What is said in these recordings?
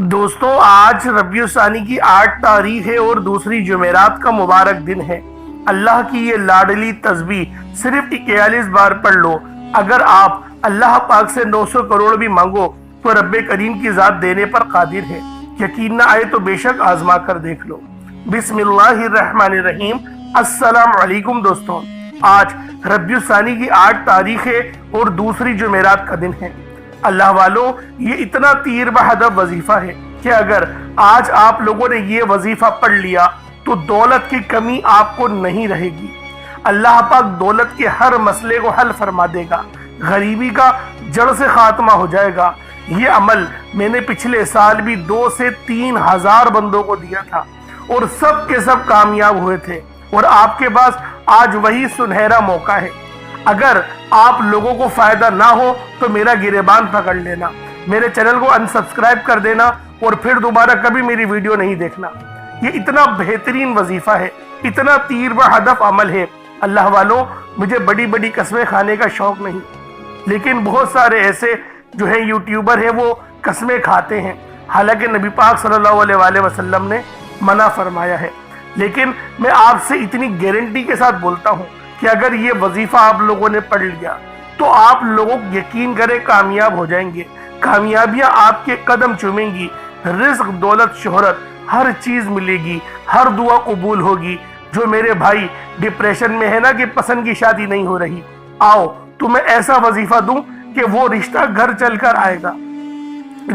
دوستوں، آج ربیع الثانی کی 8 تاریخ ہے اور دوسری جمعرات کا مبارک دن ہے۔ اللہ کی یہ لاڈلی تسبیح صرف 41 بار پڑھ لو۔ اگر آپ اللہ پاک سے 900 کروڑ بھی مانگو تو رب کریم کی ذات دینے پر قادر ہے۔ یقین نہ آئے تو بے شک آزما کر دیکھ لو۔ بسم اللہ الرحمن الرحیم۔ السلام علیکم دوستوں، آج ربیع الثانی کی 8 تاریخ ہے اور دوسری جمعرات کا دن ہے۔ اللہ والوں، یہ اتنا تیر بہدف وظیفہ ہے کہ اگر آج آپ لوگوں نے یہ وظیفہ پڑھ لیا تو دولت کی کمی آپ کو نہیں رہے گی۔ اللہ پاک دولت کے ہر مسئلے کو حل فرما دے گا، غریبی کا جڑ سے خاتمہ ہو جائے گا۔ یہ عمل میں نے پچھلے سال بھی 2 سے 3 ہزار بندوں کو دیا تھا اور سب کے سب کامیاب ہوئے تھے، اور آپ کے پاس آج وہی سنہرا موقع ہے۔ اگر آپ لوگوں کو فائدہ نہ ہو تو میرا گریبان پکڑ لینا، میرے چینل کو انسبسکرائب کر دینا اور پھر دوبارہ کبھی میری ویڈیو نہیں دیکھنا۔ یہ اتنا بہترین وظیفہ ہے، اتنا تیر بہدف عمل ہے۔ اللہ والوں، مجھے بڑی بڑی قسمیں کھانے کا شوق نہیں، لیکن بہت سارے ایسے جو ہیں یوٹیوبر ہیں وہ قسمیں کھاتے ہیں، حالانکہ نبی پاک صلی اللہ علیہ وآلہ وسلم نے منع فرمایا ہے۔ لیکن میں آپ سے اتنی گارنٹی کے ساتھ بولتا ہوں کہ اگر یہ وظیفہ آپ لوگوں نے پڑھ لیا تو آپ لوگوں یقین کریں کامیاب ہو جائیں گے۔ کامیابیاں آپ کے قدم چومیں گی، رزق، دولت، شہرت، ہر چیز ملے گی، ہر دعا قبول ہوگی۔ جو میرے بھائی ڈپریشن میں ہے نا کہ پسند کی شادی نہیں ہو رہی، آؤ تمہیں ایسا وظیفہ دوں کہ وہ رشتہ گھر چل کر آئے گا،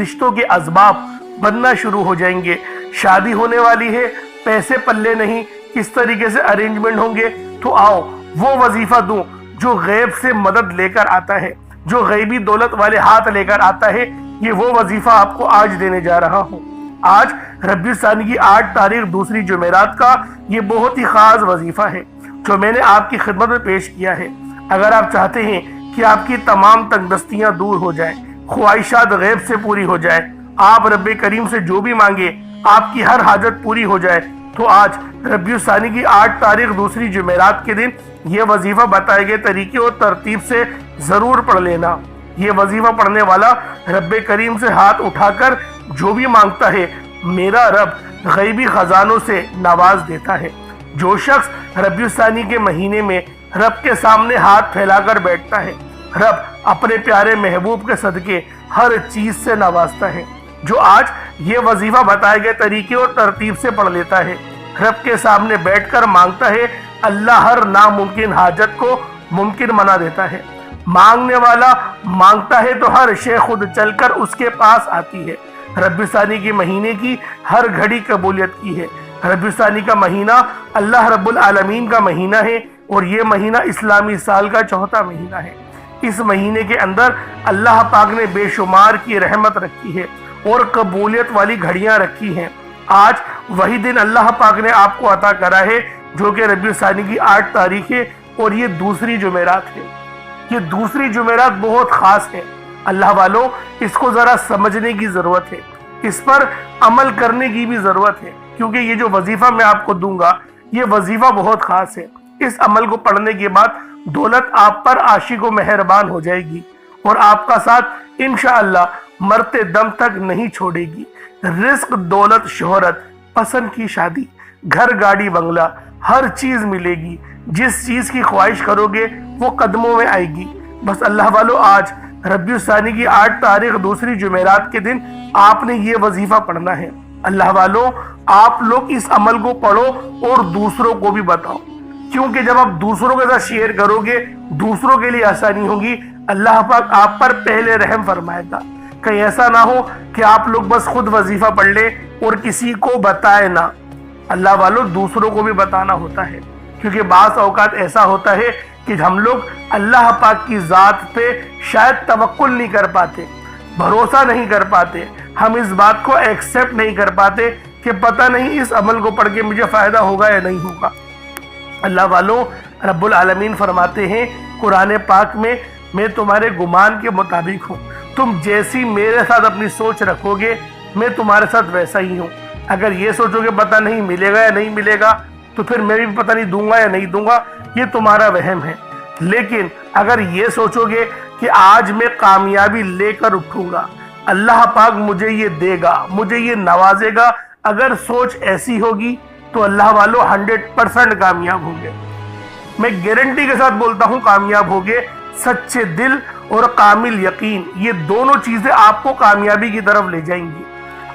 رشتوں کے اسباب بننا شروع ہو جائیں گے۔ شادی ہونے والی ہے، پیسے پلے نہیں، کس طریقے سے ارینجمنٹ ہوں گے، تو آؤ وہ وظیفہ دوں جو غیب سے مدد لے کر آتا ہے، جو غیبی دولت والے ہاتھ لے کر آتا ہے۔ یہ وہ وظیفہ آپ کو آج دینے جا رہا ہوں۔ آج ربیع الثانی کی 8 تاریخ دوسری جمعرات کا یہ بہت ہی خاص وظیفہ ہے جو میں نے آپ کی خدمت میں پیش کیا ہے۔ اگر آپ چاہتے ہیں کہ آپ کی تمام تنگدستیاں دور ہو جائیں، خواہشات غیب سے پوری ہو جائیں، آپ رب کریم سے جو بھی مانگے آپ کی ہر حاجت پوری ہو جائے، تو آج ربیع الثانی کی 8 تاریخ دوسری جمعرات کے دن یہ وظیفہ بتائے گئے طریقے اور ترتیب سے ضرور پڑھ لینا۔ یہ وظیفہ پڑھنے والا رب کریم سے ہاتھ اٹھا کر جو بھی مانگتا ہے، میرا رب غیبی خزانوں سے نواز دیتا ہے۔ جو شخص ربیع الثانی کے مہینے میں رب کے سامنے ہاتھ پھیلا کر بیٹھتا ہے، رب اپنے پیارے محبوب کے صدقے ہر چیز سے نوازتا ہے۔ جو آج یہ وظیفہ بتائے گئے طریقے اور ترتیب سے پڑھ لیتا ہے، رب کے سامنے بیٹھ کر مانگتا ہے، اللہ ہر ناممکن حاجت کو ممکن بنا دیتا ہے۔ مانگنے والا مانگتا ہے تو ہر شے خود چل کر اس کے پاس آتی ہے۔ ربیع الثانی کے مہینے کی ہر گھڑی قبولیت کی ہے۔ ربیع الثانی کا مہینہ اللہ رب العالمین کا مہینہ ہے اور یہ مہینہ اسلامی سال کا چوتھا مہینہ ہے۔ اس مہینے کے اندر اللہ پاک نے بے شمار کی رحمت رکھی ہے اور قبولیت والی گھڑیاں رکھی ہیں۔ آج وہی دن اللہ پاک نے آپ کو عطا کرا ہے جو کہ ربیع الثانی کی 8 تاریخ ہے اور یہ دوسری جمعرات ہے۔ یہ دوسری جمعرات بہت خاص ہے۔ اللہ والوں، اس کو ذرا سمجھنے کی ضرورت ہے، اس پر عمل کرنے کی بھی ضرورت ہے، کیونکہ یہ جو وظیفہ میں آپ کو دوں گا یہ وظیفہ بہت خاص ہے۔ اس عمل کو پڑھنے کے بعد دولت آپ پر عاشق و مہربان ہو جائے گی اور آپ کا ساتھ انشاءاللہ مرتے دم تک نہیں چھوڑے گی۔ رزق، دولت، شہرت، پسند کی شادی، گھر، گاڑی، بنگلہ، ہر چیز ملے گی۔ جس چیز کی خواہش کرو گے وہ قدموں میں آئے گی۔ بس اللہ والو، آج ربیع الثانی کی 8 تاریخ دوسری جمعرات کے دن آپ نے یہ وظیفہ پڑھنا ہے۔ اللہ والو، آپ لوگ اس عمل کو پڑھو اور دوسروں کو بھی بتاؤ، کیونکہ جب آپ دوسروں کے ساتھ شیئر کرو گے دوسروں کے لیے آسانی ہوگی، اللہ پاک آپ پر پہلے رحم فرمائے گا۔ کہیں ایسا نہ ہو کہ آپ لوگ بس خود وظیفہ پڑھ لیں اور کسی کو بتائے نہ۔ اللہ والو، دوسروں کو بھی بتانا ہوتا ہے، کیونکہ بعض اوقات ایسا ہوتا ہے کہ ہم لوگ اللہ پاک کی ذات پہ شاید توکل نہیں کر پاتے، بھروسہ نہیں کر پاتے، ہم اس بات کو ایکسیپٹ نہیں کر پاتے کہ پتہ نہیں اس عمل کو پڑھ کے مجھے فائدہ ہوگا یا نہیں ہوگا۔ اللہ والوں، رب العالمین فرماتے ہیں قرآن پاک میں تمہارے گمان کے مطابق ہوں، تم جیسی میرے ساتھ اپنی سوچ رکھو گے میں تمہارے ساتھ ویسا ہی ہوں۔ اگر یہ سوچو کہ پتہ نہیں ملے گا یا نہیں ملے گا تو پھر میں بھی پتہ نہیں دوں گا یا نہیں دوں گا، یہ تمہارا وہم ہے۔ لیکن اگر یہ سوچو گے کہ آج میں کامیابی لے کر اٹھوں گا، اللہ پاک مجھے یہ دے گا، مجھے یہ نوازے گا، اگر سوچ ایسی ہوگی تو اللہ والو 100% کامیاب ہوں گے۔ میں گارنٹی کے ساتھ بولتا ہوں کامیاب ہوگے۔ سچے دل اور کامل یقین، یہ دونوں چیزیں آپ کو کامیابی کی طرف لے جائیں گی۔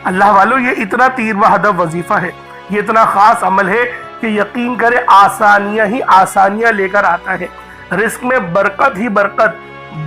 اللہ والو یہ اتنا تیر بہدف وظیفہ ہے، یہ اتنا خاص عمل ہے کہ یقین کرے آسانیاں ہی آسانیاں لے کر آتا ہے۔ رزق میں برکت ہی برکت،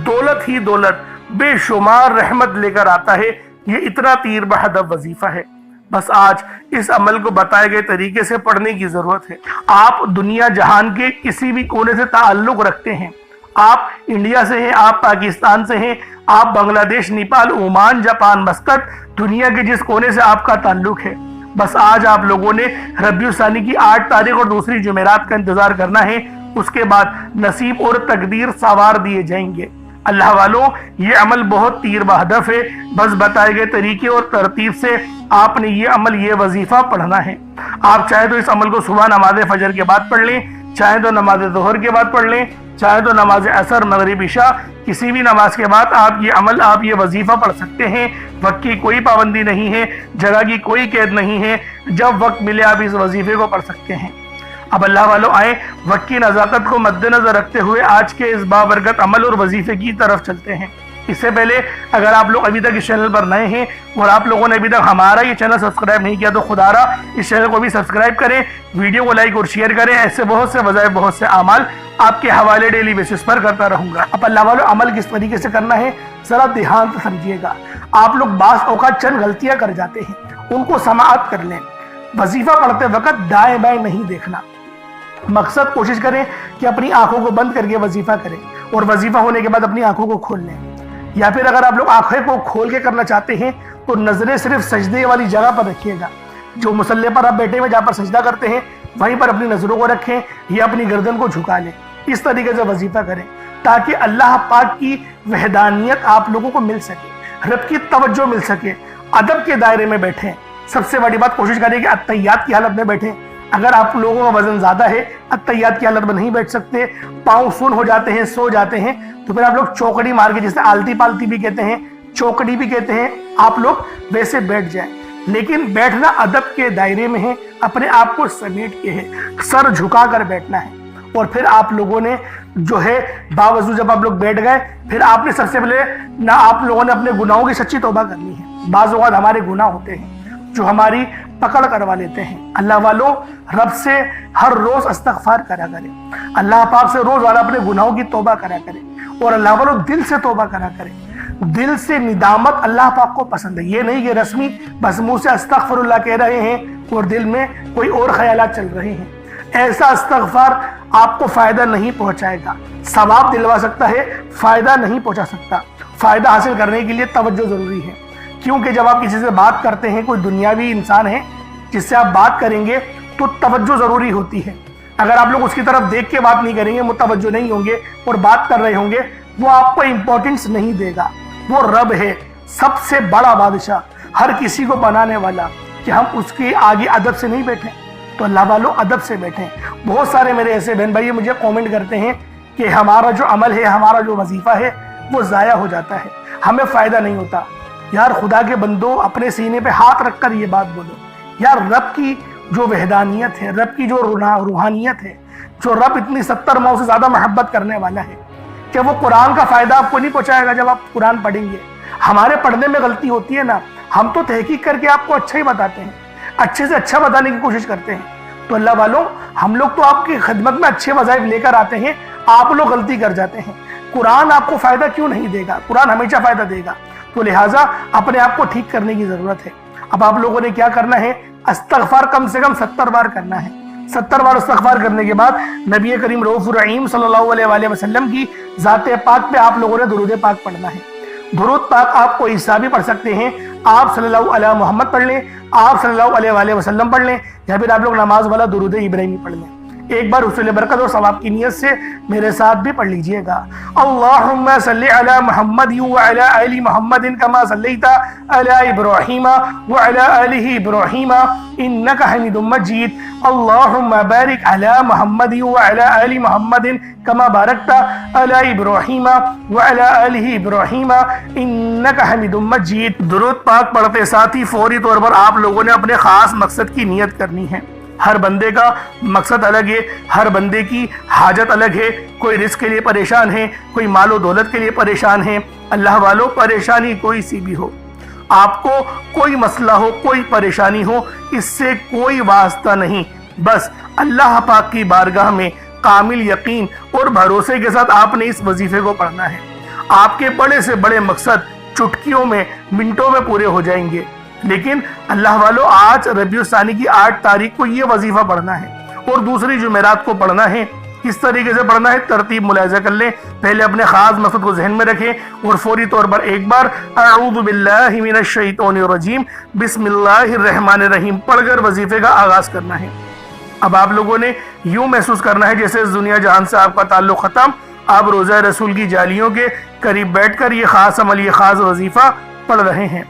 دولت ہی دولت، بے شمار رحمت لے کر آتا ہے۔ یہ اتنا تیر بہدف وظیفہ ہے۔ بس آج اس عمل کو بتائے گئے طریقے سے پڑھنے کی ضرورت ہے۔ آپ دنیا جہان کے کسی بھی کونے سے تعلق رکھتے ہیں، آپ انڈیا سے ہیں، آپ پاکستان سے ہیں، آپ بنگلہ دیش، نیپال، عمان، جاپان، مسقط، دنیا کے جس کونے سے آپ کا تعلق ہے، بس آج آپ لوگوں نے ربیع الثانی کی 8 تاریخ اور دوسری جمعرات کا انتظار کرنا ہے۔ اس کے بعد نصیب اور تقدیر سوار دیے جائیں گے۔ اللہ والوں، یہ عمل بہت تیر بہدف ہے۔ بس بتائے گئے طریقے اور ترتیب سے آپ نے یہ عمل، یہ وظیفہ پڑھنا ہے۔ آپ چاہے تو اس عمل کو صبح نماز فجر کے بعد پڑھ لیں، چاہے تو نماز ظہر کے بعد پڑھ لیں، چاہے تو نماز عصر، مغرب، عشاء، کسی بھی نماز کے بعد آپ یہ وظیفہ پڑھ سکتے ہیں۔ وقت کی کوئی پابندی نہیں ہے، جگہ کی کوئی قید نہیں ہے، جب وقت ملے آپ اس وظیفے کو پڑھ سکتے ہیں۔ اب اللہ والوں آئیں، وقت کی نزاکت کو مد نظر رکھتے ہوئے آج کے اس بابرکت عمل اور وظیفے کی طرف چلتے ہیں۔ اس سے پہلے اگر آپ لوگ ابھی تک اس چینل پر نئے ہیں اور آپ لوگوں نے ابھی تک ہمارا یہ چینل سبسکرائب نہیں کیا تو خدا را اس چینل کو بھی سبسکرائب کریں، ویڈیو کو لائک اور شیئر کریں۔ ایسے بہت سے وظائف، بہت سے اعمال آپ کے حوالے ڈیلی بیسس پر کرتا رہوں گا۔ اب اللہ والوں عمل کس طریقے سے کرنا ہے ذرا دھیان سے سمجھیے گا۔ آپ لوگ بعض اوقات چند غلطیاں کر جاتے ہیں، ان کو سماعت کر لیں۔ وظیفہ پڑھتے وقت دائیں بائیں نہیں دیکھنا۔ مقصد کوشش کریں کہ اپنی آنکھوں کو بند کر کے وظیفہ کریں اور وظیفہ ہونے کے بعد اپنی آنکھوں کو کھول لیں، یا پھر اگر آپ لوگ آنکھیں کو کھول کے کرنا چاہتے ہیں تو نظریں صرف سجدے والی جگہ پر رکھیے گا۔ جو مصلی پر آپ بیٹھے ہوئے جہاں پر سجدہ کرتے ہیں وہیں پر اپنی نظروں کو رکھیں یا اپنی گردن کو جھکا لیں۔ اس طریقے سے وظیفہ کریں تاکہ اللہ پاک کی وحدانیت آپ لوگوں کو مل سکے، رب کی توجہ مل سکے۔ ادب کے دائرے میں بیٹھیں۔ سب سے بڑی بات کوشش کریں کہ اتحیات کی حالت میں بیٹھیں۔ اگر آپ لوگوں کا وزن زیادہ ہے، اتحیات کی حالت میں نہیں بیٹھ سکتے، پاؤں سن ہو جاتے ہیں، سو جاتے ہیں، تو پھر آپ لوگ چوکڑی مار کے، جسے آلتی پالتی بھی کہتے ہیں، چوکڑی بھی کہتے ہیں، آپ لوگ ویسے بیٹھ جائیں۔ لیکن بیٹھنا ادب کے دائرے میں ہے، اپنے آپ کو سمیٹ کے ہے، سر جھکا کر بیٹھنا ہے۔ اور پھر آپ لوگوں نے جو ہے باوضو جب آپ لوگ بیٹھ گئے، پھر آپ نے سب سے پہلے آپ لوگوں نے اپنے گناہوں کی سچی توبہ کرنی ہے۔ بعض اوقات ہمارے گناہ ہوتے ہیں جو ہماری پکڑ کروا لیتے ہیں۔ اللہ والوں، رب سے ہر روز استغفار کرا کریں، اللہ پاک سے روز والا اپنے گناہوں کی توبہ کرا کریں، اور اللہ والوں دل سے توبہ کرا کریں۔ دل سے ندامت اللہ پاک کو پسند ہے، یہ نہیں کہ رسمی بس منہ سے استغفر اللہ کہہ رہے ہیں اور دل میں کوئی اور خیالات چل رہے ہیں۔ ایسا استغفار آپ کو فائدہ نہیں پہنچائے گا، ثواب دلوا سکتا ہے، فائدہ نہیں پہنچا سکتا۔ فائدہ حاصل کرنے کے لیے توجہ ضروری ہے، کیونکہ جب آپ کسی سے بات کرتے ہیں، کوئی دنیاوی انسان ہے جس سے آپ بات کریں گے تو توجہ ضروری ہوتی ہے۔ اگر آپ لوگ اس کی طرف دیکھ کے بات نہیں کریں گے، متوجہ نہیں ہوں گے اور بات کر رہے ہوں گے، وہ آپ کو امپورٹنس نہیں دے گا۔ وہ رب ہے، سب سے بڑا بادشاہ، ہر کسی کو بنانے والا، کہ ہم اس کے آگے ادب سے نہیں بیٹھیں۔ تو اللہ والوں ادب سے بیٹھیں۔ بہت سارے میرے ایسے بہن بھائی مجھے کومنٹ کرتے ہیں کہ ہمارا جو عمل ہے، ہمارا جو وظیفہ ہے وہ ضائع ہو جاتا ہے، ہمیں فائدہ نہیں ہوتا۔ یار خدا کے بندو، اپنے سینے پہ ہاتھ رکھ کر یہ بات بولو، یار رب کی جو وحدانیت ہے، رب کی جو روحانیت ہے، جو رب اتنی 70 ماؤں سے زیادہ محبت کرنے والا ہے، کہ وہ قرآن کا فائدہ آپ کو نہیں پہنچائے گا جب آپ قرآن پڑھیں گے۔ ہمارے پڑھنے میں غلطی ہوتی ہے نا، ہم تو تحقیق کر کے آپ کو اچھا ہی بتاتے ہیں، اچھے سے اچھا بتانے کی کوشش کرتے ہیں۔ تو اللہ والوں، ہم لوگ تو آپ کی خدمت میں اچھے وظائف لے کر آتے ہیں، آپ لوگ غلطی کر جاتے ہیں۔ قرآن آپ کو فائدہ کیوں نہیں دے گا؟ قرآن ہمیشہ فائدہ دے گا۔ تو لہٰذا اپنے آپ کو ٹھیک کرنے کی ضرورت ہے۔ اب آپ لوگوں نے کیا کرنا ہے؟ استغفار کم سے کم 70 بار کرنا ہے۔ 70 بار استغفار کرنے کے بعد نبی کریم رؤوف الرحیم صلی اللہ علیہ وآلہ وسلم کی ذات پاک پہ آپ لوگوں نے درود پاک پڑھنا ہے۔ درود پاک آپ کو عیسیٰ بھی پڑھ سکتے ہیں، آپ صلی اللہ علیہ محمد پڑھ لیں، آپ صلی اللہ علیہ وآلہ وسلم پڑھ لیں، یا پھر آپ لوگ نماز والا درود ابراہیمی پڑھ لیں۔ ایک بار حصول برکت اور ثواب کی نیت سے میرے ساتھ بھی پڑھ لیجئے گا۔ اللہم صلی علی محمد وعلی آل محمد کما صلیت علی ابراہیم وعلی آل ابراہیم انک حمید مجید۔ اللہم بارک علی محمد وعلی آل محمد کما بارکت علی ابراہیم وعلی آل ابراہیم انک حمید مجید۔ درود پاک پڑھتے ساتھ ہی فوری طور پر آپ لوگوں نے اپنے خاص مقصد کی نیت کرنی ہے۔ ہر بندے کا مقصد الگ ہے، ہر بندے کی حاجت الگ ہے۔ کوئی رزق کے لیے پریشان ہے، کوئی مال و دولت کے لیے پریشان ہے۔ اللہ والوں، پریشانی کوئی سی بھی ہو، آپ کو کوئی مسئلہ ہو، کوئی پریشانی ہو، اس سے کوئی واسطہ نہیں، بس اللہ پاک کی بارگاہ میں کامل یقین اور بھروسے کے ساتھ آپ نے اس وظیفے کو پڑھنا ہے۔ آپ کے بڑے سے بڑے مقصد چٹکیوں میں، منٹوں میں پورے ہو جائیں گے۔ لیکن اللہ والوں، آج ربیع الثانی کی 8 تاریخ کو یہ وظیفہ پڑھنا ہے اور دوسری جمعرات کو پڑھنا ہے۔ کس طریقے سے پڑھنا ہے، ترتیب ملاحظہ کر لیں۔ پہلے اپنے خاص مقصد کو ذہن میں رکھیں اور فوری طور پر ایک بار اعوذ باللہ من الشیطان الرجیم بسم اللہ الرحمن الرحیم پڑھ کر وظیفے کا آغاز کرنا ہے۔ اب آپ لوگوں نے یوں محسوس کرنا ہے جیسے اس دنیا جہان سے آپ کا تعلق ختم، آپ روضہ رسول کی جالیوں کے قریب بیٹھ کر یہ خاص عمل، یہ خاص وظیفہ پڑھ رہے ہیں۔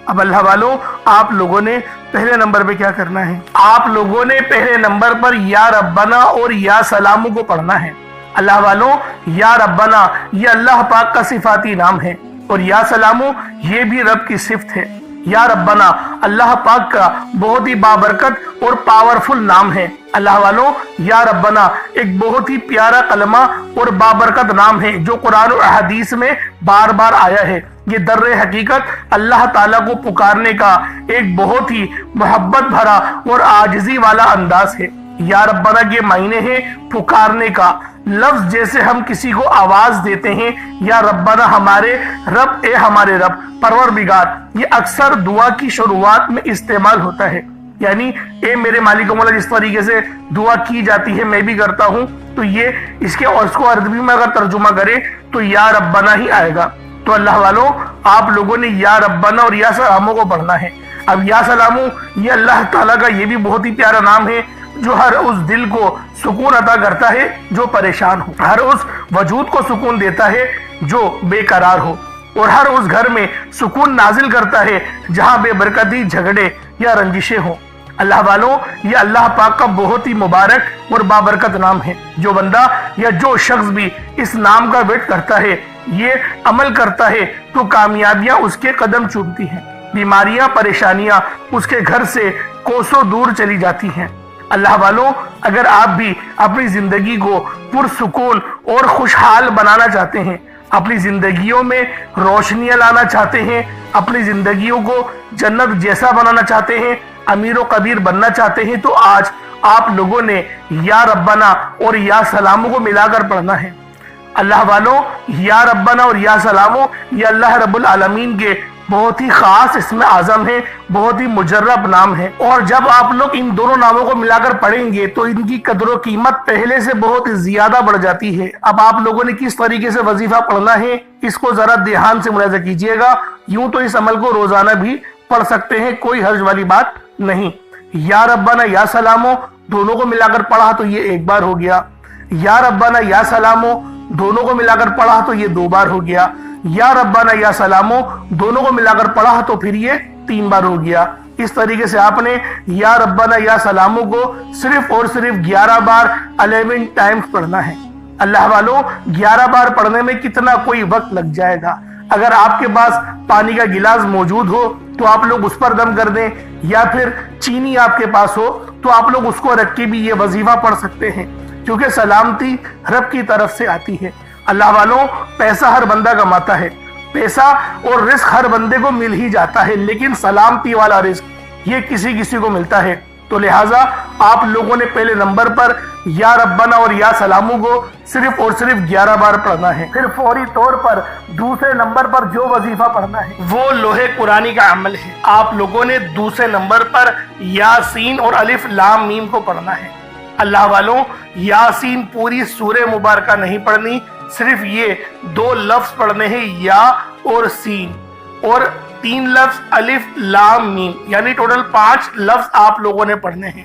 اب اللہ والوں، آپ لوگوں نے پہلے نمبر پہ کیا کرنا ہے، آپ لوگوں نے پہلے نمبر پر یا ربنا اور یا سلامو کو پڑھنا ہے۔ اللہ والوں، یا ربنا یہ اللہ پاک کا صفاتی نام ہے اور یا سلامو یہ بھی رب کی صفت ہے۔ یا ربنا اللہ پاک کا بہت ہی بابرکت اور پاورفل نام ہے۔ اللہ والوں، یا ربنا ایک بہت ہی پیارا کلمہ اور بابرکت نام ہے جو قرآن و حدیث میں بار بار آیا ہے۔ یہ در حقیقت اللہ تعالیٰ کو پکارنے کا ایک بہت ہی محبت بھرا اور عاجزی والا انداز ہے۔ یا ربنا کے معنی ہے پکارنے کا لفظ، جیسے ہم کسی کو آواز دیتے ہیں یا ربنا ہمارے رب، اے ہمارے رب، پروردگار، یہ اکثر دعا کی شروعات میں استعمال ہوتا ہے۔ یعنی اے میرے مالک و مولا، جس طریقے سے دعا کی جاتی ہے میں بھی کرتا ہوں، تو یہ اس کو عربی میں اگر ترجمہ کرے تو یا ربنا ہی آئے گا۔ تو اللہ والوں، آپ لوگوں نے یا ربنا اور یا سلامو کو پڑھنا ہے۔ اب یا سلامو یہ اللہ تعالیٰ کا یہ بھی بہت ہی پیارا نام ہے جو ہر اس دل کو سکون عطا کرتا ہے جو پریشان ہو، ہر اس وجود کو سکون دیتا ہے جو بے قرار ہو، اور ہر اس گھر میں سکون نازل کرتا ہے جہاں بے برکتی، جھگڑے یا رنجشیں ہوں۔ اللہ والوں، یہ اللہ پاک کا بہت ہی مبارک اور بابرکت نام ہے۔ جو بندہ یا جو شخص بھی اس نام کا ورد کرتا ہے، یہ عمل کرتا ہے، تو کامیابیاں اس کے قدم چومتی ہیں، بیماریاں، پریشانیاں اس کے گھر سے کوسوں دور چلی جاتی ہیں۔ اللہ والوں، اگر آپ بھی اپنی زندگی کو پرسکون اور خوشحال بنانا چاہتے ہیں، اپنی زندگیوں میں روشنیاں لانا چاہتے ہیں، اپنی زندگیوں کو جنت جیسا بنانا چاہتے ہیں، امیر و کبیر بننا چاہتے ہیں، تو آج آپ لوگوں نے یا ربنا اور یا سلامو کو ملا کر پڑھنا ہے۔ اللہ والوں، یا ربنا اور یا سلامو یہ اللہ رب العالمین کے بہت ہی خاص اسم اعظم ہے، بہت ہی مجرب نام ہے، اور جب آپ لوگ ان دونوں ناموں کو ملا کر پڑھیں گے تو ان کی قدر و قیمت پہلے سے بہت زیادہ بڑھ جاتی ہے۔ اب آپ لوگوں نے کس طریقے سے وظیفہ پڑھنا ہے اس کو ذرا دھیان سے ملاحظہ کیجئے گا۔ یوں تو اس عمل کو روزانہ بھی پڑھ سکتے ہیں، کوئی حرج والی بات نہیں۔ یا ربنا یا سلامو دونوں کو ملا کر پڑھا تو یہ ایک بار ہو گیا، یا ربنا یا سلامو دونوں کو ملا کر پڑھا تو یہ 2 بار ہو گیا، یا ربنا یا سلامو دونوں کو ملا کر پڑھا تو پھر یہ 3 بار ہو گیا۔ اس طریقے سے آپ نے یا ربنا یا سلامو کو صرف اور صرف 11 بار 11 ٹائمز پڑھنا ہے۔ اللہ والوں، 11 بار پڑھنے میں کتنا کوئی وقت لگ جائے گا۔ اگر آپ کے پاس پانی کا گلاس موجود ہو تو آپ لوگ اس پر دم کر دیں، یا پھر چینی آپ کے پاس ہو تو آپ لوگ اس کو رکھ کے بھی یہ وظیفہ پڑھ سکتے ہیں، کیونکہ سلامتی رب کی طرف سے آتی ہے۔ اللہ والوں، پیسہ ہر بندہ کماتا ہے، پیسہ اور رزق ہر بندے کو مل ہی جاتا ہے، لیکن سلامتی والا رزق یہ کسی کو ملتا ہے۔ تو لہٰذا آپ لوگوں نے پہلے نمبر پر یا ربنا اور یا سلامو کو صرف اور صرف 11 بار پڑھنا ہے۔ پھر فوری طور پر دوسرے نمبر پر جو وظیفہ پڑھنا ہے وہ لوح قرآنی کا عمل ہے۔ آپ لوگوں نے دوسرے نمبر پر یاسین اور الف لام میم کو پڑھنا ہے۔ اللہ والوں، یاسین پوری سورہ مبارکہ نہیں پڑھنی، صرف یہ 2 لفظ پڑھنے ہیں، یا اور سین، اور 3 لفظ الف لام میم، یعنی ٹوٹل 5 لفظ آپ لوگوں نے پڑھنے ہیں۔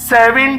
7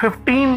15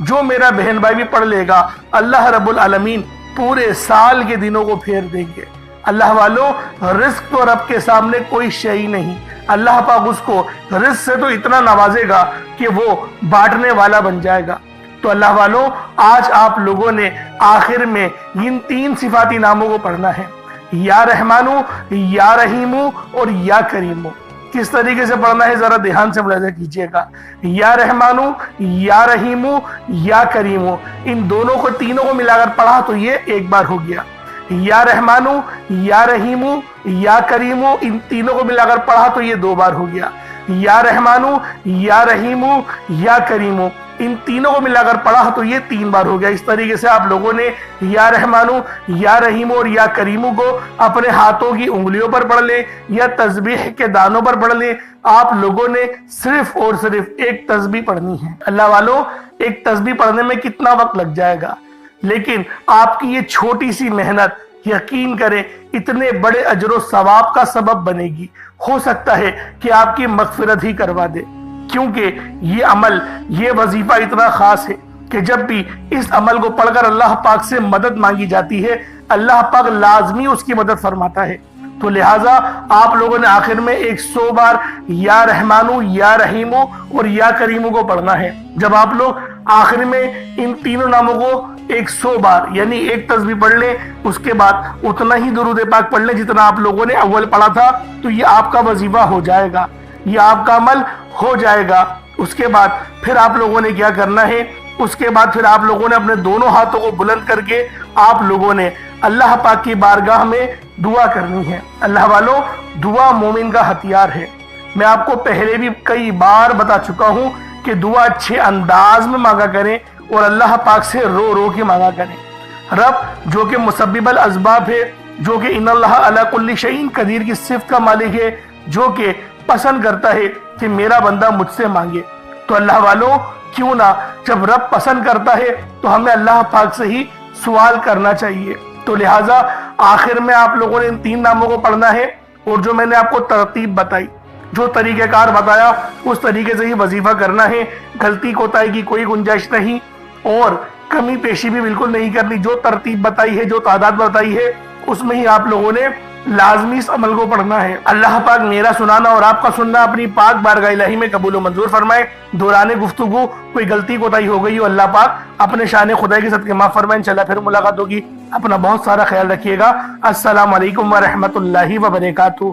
جو میرا بہن بھائی بھی پڑھ لے گا اللہ رب العالمین پورے سال کے دنوں کو پھیر دیں گے۔ اللہ والوں، رزق تو رب کے سامنے کوئی شے نہیں۔ اللہ پاک اس کو رزق سے تو اتنا نوازے گا کہ وہ بانٹنے والا بن جائے گا۔ تو اللہ والوں، آج آپ لوگوں نے آخر میں ان 3 صفاتی ناموں کو پڑھنا ہے، یا رحمانو، یا رحیمو اور یا کریمو۔ کس طریقے سے پڑھنا ہے ذرا دھیان سے ملاحظہ کیجئے گا۔ یا رحمانو، یا رحیمو، یا کریمو، ان دونوں کو تینوں کو ملا کر پڑھا تو یہ ایک بار ہو گیا۔ یا رحمانو، یا رحیمو، یا کریمو، ان تینوں کو ملا کر پڑھا تو یہ 2 بار ہو گیا۔ یا رحمانو، یا رحیمو، یا کریمو، ان تینوں کو ملا کر پڑھا تو یہ 3 بار ہو گیا۔ اس طریقے سے آپ لوگوں نے یا رحمانو، یا رحیمو اور یا کریمو کو اپنے ہاتھوں کی انگلیوں پر پڑھ لیں یا تسبیح کے دانوں پر پڑھ لیں۔ آپ لوگوں نے صرف اور صرف ایک تسبیح پڑھنی ہے۔ اللہ والوں، ایک تسبیح پڑھنے میں کتنا وقت لگ جائے گا، لیکن آپ کی یہ چھوٹی سی محنت یقین کریں اتنے بڑے اجر و ثواب کا سبب بنے گی۔ ہو سکتا ہے کہ آپ کی مغفرت ہی کروا دے، کیونکہ یہ عمل، یہ وظیفہ اتنا خاص ہے کہ جب بھی اس عمل کو پڑھ کر اللہ پاک سے مدد مانگی جاتی ہے، اللہ پاک لازمی اس کی مدد فرماتا ہے۔ تو لہٰذا آپ لوگوں نے آخر میں 100 بار یا رحمانو، یا رحیمو اور یا کریمو کو پڑھنا ہے۔ جب آپ لوگ آخر میں ان تینوں ناموں کو 100 بار یعنی ایک تسبیح پڑھ لیں، اس کے بعد اتنا ہی درود پاک پڑھ لیں جتنا آپ لوگوں نے اول پڑھا تھا، تو یہ آپ کا وظیفہ ہو جائے گا، یہ آپ کا عمل ہو جائے گا۔ اس کے بعد پھر آپ لوگوں نے کیا کرنا ہے، اس کے بعد پھر آپ لوگوں نے اپنے دونوں ہاتھوں کو بلند کر کے آپ لوگوں نے اللہ پاک کی بارگاہ میں دعا کرنی ہے۔ اللہ والوں، دعا مومن کا ہتھیار ہے۔ میں آپ کو پہلے بھی کئی بار بتا چکا ہوں کہ دعا اچھے انداز میں مانگا کریں اور اللہ پاک سے رو رو کے مانگا کریں۔ رب جو کہ مسبب الاسباب ہے، جو کہ ان اللہ علی کل شیء قدیر کی صفت کا مالک ہے، جو کہ پسند کرتا ہے کہ میرا بندہ مجھ سے مانگے، تو اللہ والوں کیوں نہ جب رب پسند کرتا ہے تو ہمیں اللہ پاک سے ہی سوال کرنا چاہیے۔ تو لہٰذا آخر میں آپ لوگوں نے ان 3 ناموں کو پڑھنا ہے، اور جو میں نے آپ کو ترتیب بتائی، جو طریقہ کار بتایا، اس طریقے سے ہی وظیفہ کرنا ہے۔ غلطی کوتاہی کی کوئی گنجائش نہیں اور کمی پیشی بھی بالکل نہیں کرنی۔ جو ترتیب بتائی ہے، جو تعداد بتائی ہے، اس میں ہی آپ لوگوں نے لازمی اس عمل کو پڑھنا ہے۔ اللہ پاک میرا سنانا اور آپ کا سننا اپنی پاک بارگاہ الہی میں قبول و منظور فرمائے۔ دوران گفتگو کوئی غلطی کوتاہی ہو گئی ہو، اللہ پاک اپنے شان خدا کے صدقے معاف فرمائے۔ انشاءاللہ پھر ملاقات ہوگی۔ اپنا بہت سارا خیال رکھیے گا۔ السلام علیکم ورحمۃ اللہ وبرکاتہ۔